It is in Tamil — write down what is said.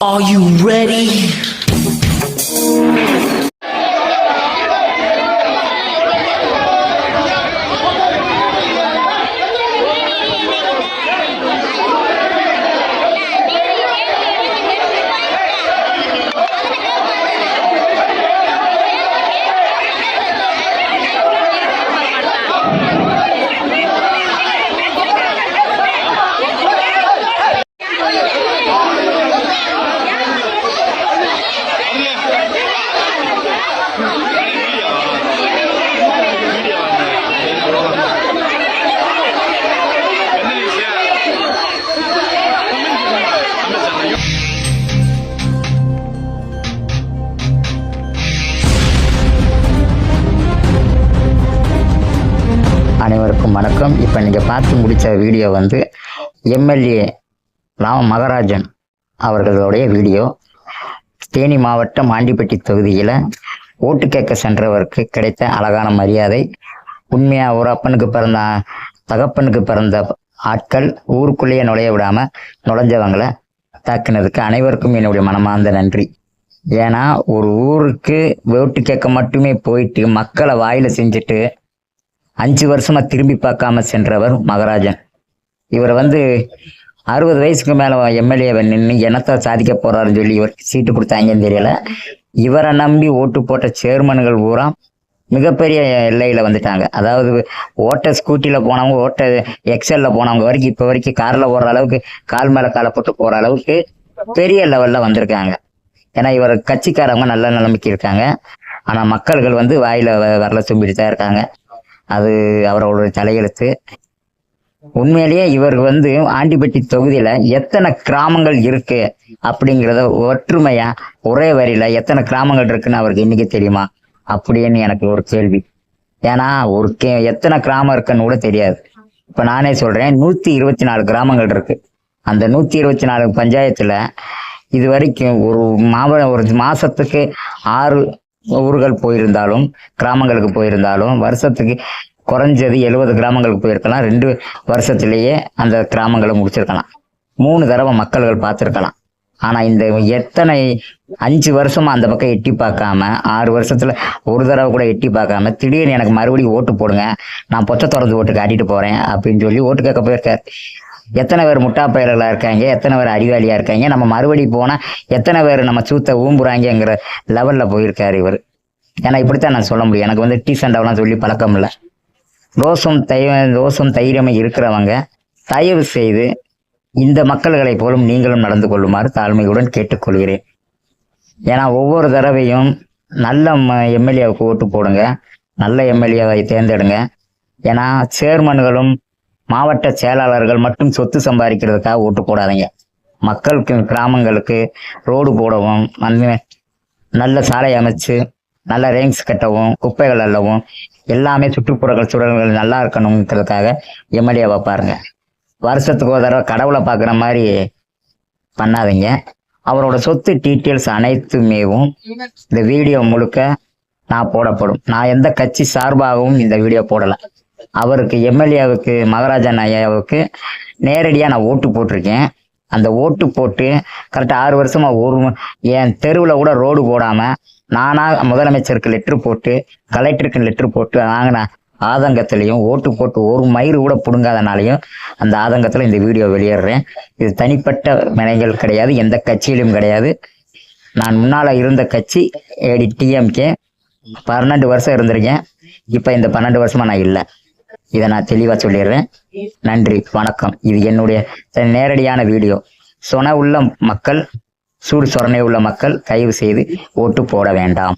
Are you ready? அனைவருக்கும் வணக்கம். இப்போ நீங்கள் பார்த்து முடித்த வீடியோ வந்து எம்எல்ஏ மகராஜன் அவர்களுடைய வீடியோ. தேனி மாவட்டம் ஆண்டிப்பட்டி தொகுதியில் ஓட்டு கேட்க சென்றவருக்கு கிடைத்த அழகான மரியாதை. உண்மையாக ஒரு அப்பனுக்கு பிறந்த தகப்பனுக்கு பிறந்த ஆட்கள் ஊருக்குள்ளேயே நுழைய விடாமல் நுழைஞ்சவங்களை தாக்குனதுக்கு அனைவருக்கும் என்னுடைய மனமார்ந்த நன்றி. ஏன்னா ஒரு ஊருக்கு ஓட்டு கேட்க மட்டுமே போயிட்டு மக்களை வாயில செஞ்சுட்டு 5 வருஷமா திரும்பி பார்க்காம சென்றவர் மகராஜன். இவர் வந்து 60 வயசுக்கு மேல எம்எல்ஏவை நின்று என்னத்தை சாதிக்க போறாருன்னு சொல்லி இவருக்கு சீட்டு கொடுத்தாங்கன்னு தெரியல. இவரை நம்பி ஓட்டு போட்ட சேர்மன்கள் பூரா மிகப்பெரிய எல்லையில வந்துட்டாங்க. அதாவது ஓட்ட ஸ்கூட்டில போனவங்க, ஓட்ட எக்ஸல்ல போனவங்க வரைக்கும் இப்ப வரைக்கும் கார்ல போடுற அளவுக்கு, கால் மேல காலை போட்டு போற அளவுக்கு பெரிய லெவல்ல வந்திருக்காங்க. ஏன்னா இவர் கட்சிக்காரவங்க நல்ல நிலைமைக்கு இருக்காங்க. ஆனா மக்கள்கள் வந்து வாயில வரல தும்பிட்டு தான் இருக்காங்க. அது அவரோட தலையெழுத்து. உண்மையிலேயே இவர் வந்து ஆண்டிப்பட்டி தொகுதியில எத்தனை கிராமங்கள் இருக்கு அப்படிங்கிறத ஒற்றுமையா ஒரே வரியில எத்தனை கிராமங்கள் இருக்குன்னு அவருக்கு இன்னைக்கு தெரியுமா அப்படின்னு எனக்கு ஒரு கேள்வி. ஏன்னா எத்தனை கிராமம் இருக்குன்னு கூட தெரியாது. இப்ப நானே சொல்றேன், 124 கிராமங்கள் இருக்கு. அந்த 124 பஞ்சாயத்துல இது வரைக்கும் ஒரு மாசத்துக்கு 6 ஊர்கள் போயிருந்தாலும், கிராமங்களுக்கு போயிருந்தாலும், வருஷத்துக்கு குறைஞ்சது 70 கிராமங்களுக்கு போயிருக்கலாம். 2 வருஷத்திலேயே அந்த கிராமங்களை முடிச்சிருக்கலாம். 3 தடவை மக்கள்கள் பார்த்துருக்கலாம். ஆனா இந்த எத்தனை 5 வருஷமா அந்த பக்கம் எட்டி பார்க்காம, 6 வருஷத்துல ஒரு தடவை கூட எட்டி பார்க்காம, திடீர்னு எனக்கு மறுபடியும் ஓட்டு போடுங்க, நான் பொச்சை திறந்து ஓட்டு காட்டிட்டு போறேன் அப்படின்னு சொல்லி ஓட்டு கேட்க போயிருக்காரு. எத்தனை பேர் முட்டா பயல்களா இருக்காங்க, எத்தனை பேர் அறிவாளியா இருக்காங்க, நம்ம மறுபடி போனா எத்தனை பேர் நம்ம சூத்த ஊம்புறாங்கிற லெவல்ல போயிருக்காரு இவர். ஏன்னா இப்படித்தான் நான் சொல்ல முடியும். எனக்கு வந்து டீ சண்டாவெல்லாம் சொல்லி பழக்கம் இல்லை. ரோசம் தைரியமே இருக்கிறவங்க தயவு செய்து இந்த மக்கள்களை போலும் நீங்களும் நடந்து கொள்ளுமாறு தாழ்மையுடன் கேட்டுக்கொள்கிறேன். ஏன்னா ஒவ்வொரு தடவையும் நல்ல எம்எல்ஏவுக்கு ஓட்டு போடுங்க, நல்ல எம்எல்ஏவை தேர்ந்தெடுங்க. ஏன்னா சேர்மன்களும் மாவட்ட செயலாளர்கள் மட்டும் சொத்து சம்பாதிக்கிறதுக்காக ஓட்டு போடாதீங்க. மக்களுக்கு, கிராமங்களுக்கு ரோடு போடவும், நல்ல சாலை அமைச்சு நல்ல ரேங்க்ஸ் கட்டவும், குப்பைகள் அள்ளவும், எல்லாமே சுற்றுப்புறங்கள் சூழல்கள் நல்லா இருக்கணுங்கிறதுக்காக எம்எல்ஏவை பாருங்க. வருஷத்துக்கு ஒரு தடவை கடவுளை பார்க்குற மாதிரி பண்ணாதீங்க. அவரோட சொத்து டீட்டெயில்ஸ் அனைத்துமேவும் இந்த வீடியோ முழுக்க நான் போடப்படும். நான் எந்த கட்சி சார்பாகவும் இந்த வீடியோ போடலை. அவருக்கு எம்எல்ஏவுக்கு மகராஜன் ஐயாவுக்கு நேரடியாக நான் ஓட்டு போட்டிருக்கேன். அந்த ஓட்டு போட்டு கரெக்டாக 6 வருஷமா என் தெருவில் கூட ரோடு போடாமல் நானாக முதலமைச்சருக்கு லெட்ரு போட்டு, கலெக்டருக்கு லெட்ரு போட்டு வாங்கின ஆதங்கத்திலையும், ஓட்டு போட்டு ஒரு மயிறு கூட பிடுங்காதனாலையும் அந்த ஆதங்கத்தில் இந்த வீடியோ வெளியேறேன். இது தனிப்பட்ட வினைகள் கிடையாது, எந்த கட்சியிலும் கிடையாது. நான் முன்னால் இருந்த கட்சி டிஎம்கே. 12 வருஷம் இருந்திருக்கேன். இப்போ இந்த 12 வருஷமா நான் இல்லை. இதை நான் தெளிவாக சொல்லிடுறேன். நன்றி, வணக்கம். இது என்னுடைய நேரடியான வீடியோ. சொரணை உள்ள மக்கள் தயவு செய்து ஓட்டு போட வேண்டாம்.